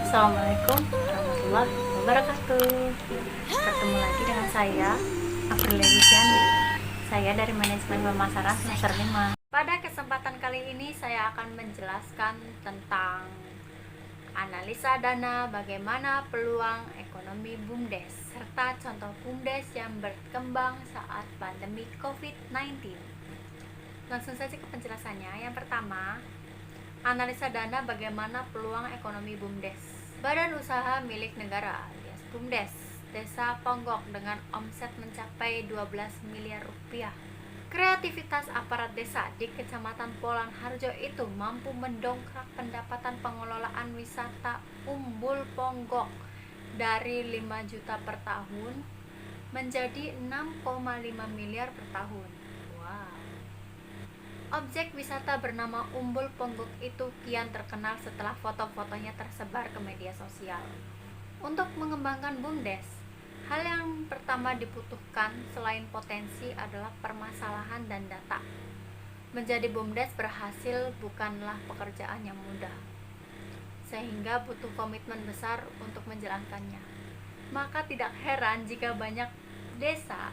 Assalamualaikum warahmatullahi wabarakatuh. Bertemu lagi dengan saya, Aprilia Yusiandi. Saya dari Manajemen Pemasaran semester 5. Pada kesempatan kali ini saya akan menjelaskan tentang analisa dana, bagaimana peluang ekonomi BUMDes, serta contoh BUMDes yang berkembang saat pandemi COVID-19. Langsung saja ke penjelasannya. Yang pertama, analisa dana bagaimana peluang ekonomi BUMDes. Badan usaha milik negara alias BUMDes Desa Ponggok dengan omset mencapai 12 miliar rupiah. Kreativitas aparat desa di Kecamatan Polan Harjo itu mampu mendongkrak pendapatan pengelolaan wisata Umbul Ponggok dari 5 juta per tahun menjadi 6,5 miliar per tahun. Wow. Objek wisata bernama Umbul Ponggok itu kian terkenal setelah foto-fotonya tersebar ke media sosial. Untuk mengembangkan BUMDes, hal yang pertama dibutuhkan selain potensi adalah permasalahan dan data. Menjadi BUMDes berhasil bukanlah pekerjaan yang mudah, sehingga butuh komitmen besar untuk menjalankannya. Maka tidak heran jika banyak desa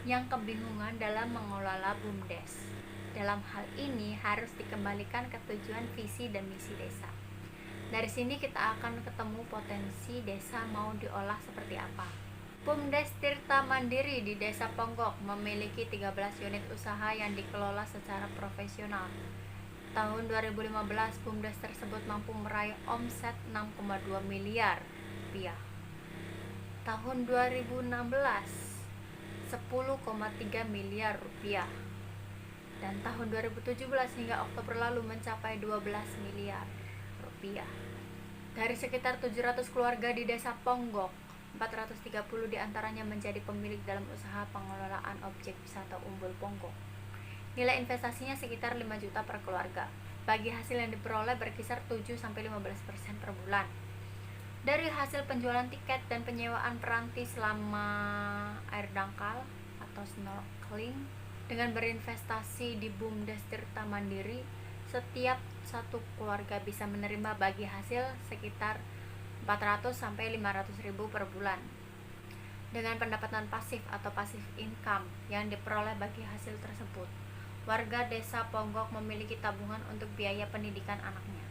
yang kebingungan dalam mengelola BUMDes. Dalam hal ini harus dikembalikan ke tujuan visi dan misi desa. Dari sini kita akan ketemu potensi desa mau diolah seperti apa. BUMDes Tirta Mandiri di Desa Ponggok memiliki 13 unit usaha yang dikelola secara profesional. Tahun 2015 BUMDes tersebut mampu meraih omset 6,2 miliar rupiah. Tahun 2016 10,3 miliar rupiah. Dan tahun 2017 hingga Oktober lalu mencapai 12 miliar rupiah. Dari sekitar 700 keluarga di Desa Ponggok, 430 diantaranya menjadi pemilik dalam usaha pengelolaan objek wisata Umbul Ponggok. Nilai investasinya sekitar 5 juta per keluarga. Bagi hasil yang diperoleh berkisar 7-15% per bulan. Dari hasil penjualan tiket dan penyewaan peranti selama air dangkal atau snorkeling, dengan berinvestasi di BUMDes Tirta Mandiri, setiap satu keluarga bisa menerima bagi hasil sekitar 400-500 ribu per bulan. Dengan pendapatan pasif atau passive income yang diperoleh bagi hasil tersebut, warga desa Ponggok memiliki tabungan untuk biaya pendidikan anaknya.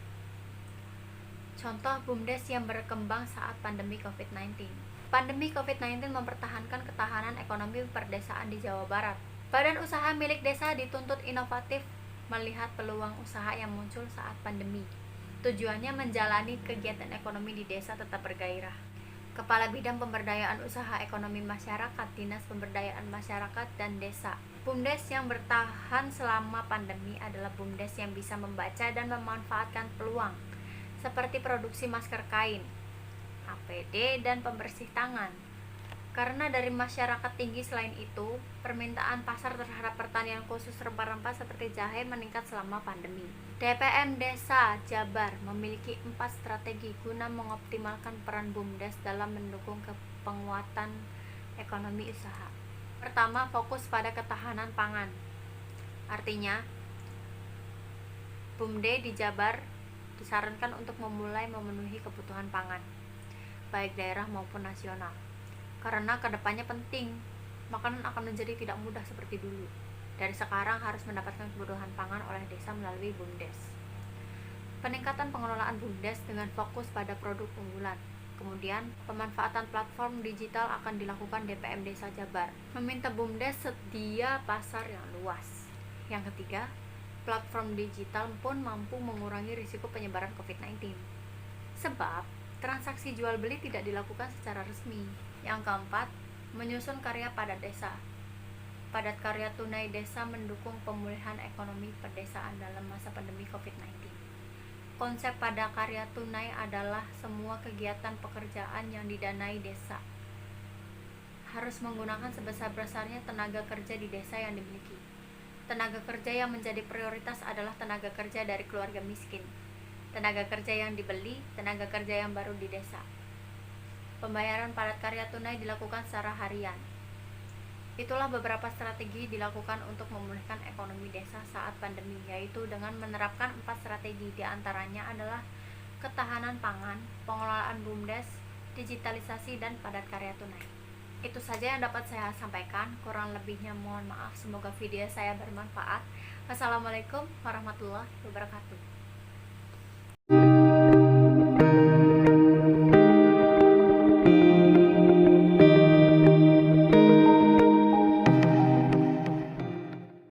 Contoh BUMDes yang berkembang saat pandemi COVID-19. Pandemi COVID-19 mempertahankan ketahanan ekonomi perdesaan di Jawa Barat. Badan usaha milik desa dituntut inovatif melihat peluang usaha yang muncul saat pandemi. Tujuannya menjalani kegiatan ekonomi di desa tetap bergairah. Kepala Bidang Pemberdayaan Usaha Ekonomi Masyarakat Dinas Pemberdayaan Masyarakat dan Desa. BUMDes yang bertahan selama pandemi adalah BUMDes yang bisa membaca dan memanfaatkan peluang seperti produksi masker kain, APD, dan pembersih tangan. Karena dari masyarakat tinggi, selain itu, permintaan pasar terhadap pertanian khusus rempah-rempah seperti jahe meningkat selama pandemi. DPM Desa Jabar memiliki 4 strategi guna mengoptimalkan peran BUMDes dalam mendukung penguatan ekonomi usaha. Pertama, fokus pada ketahanan pangan. Artinya, BUMDes di Jabar disarankan untuk memulai memenuhi kebutuhan pangan, baik daerah maupun nasional. Karena kedepannya penting, makanan akan menjadi tidak mudah seperti dulu. Dari sekarang harus mendapatkan kebutuhan pangan oleh desa melalui BUMDes. Peningkatan pengelolaan BUMDes dengan fokus pada produk unggulan. Kemudian, pemanfaatan platform digital akan dilakukan DPM Desa Jabar. Meminta BUMDes sedia pasar yang luas. Yang ketiga, platform digital pun mampu mengurangi risiko penyebaran COVID-19. Sebab, transaksi jual beli tidak dilakukan secara resmi. Yang keempat, menyusun karya padat desa. Padat karya tunai desa mendukung pemulihan ekonomi pedesaan dalam masa pandemi COVID-19. Konsep pada karya tunai adalah semua kegiatan pekerjaan yang didanai desa harus menggunakan sebesar-besarnya tenaga kerja di desa yang dimiliki. Tenaga kerja yang menjadi prioritas adalah tenaga kerja dari keluarga miskin, tenaga kerja yang dibeli, tenaga kerja yang baru di desa. Pembayaran padat karya tunai dilakukan secara harian. Itulah beberapa strategi dilakukan untuk memulihkan ekonomi desa saat pandemi, yaitu dengan menerapkan 4 strategi. Di antaranya adalah ketahanan pangan, pengelolaan BUMDes, digitalisasi, dan padat karya tunai. Itu saja yang dapat saya sampaikan, kurang lebihnya mohon maaf. Semoga video saya bermanfaat. Wassalamualaikum warahmatullahi wabarakatuh.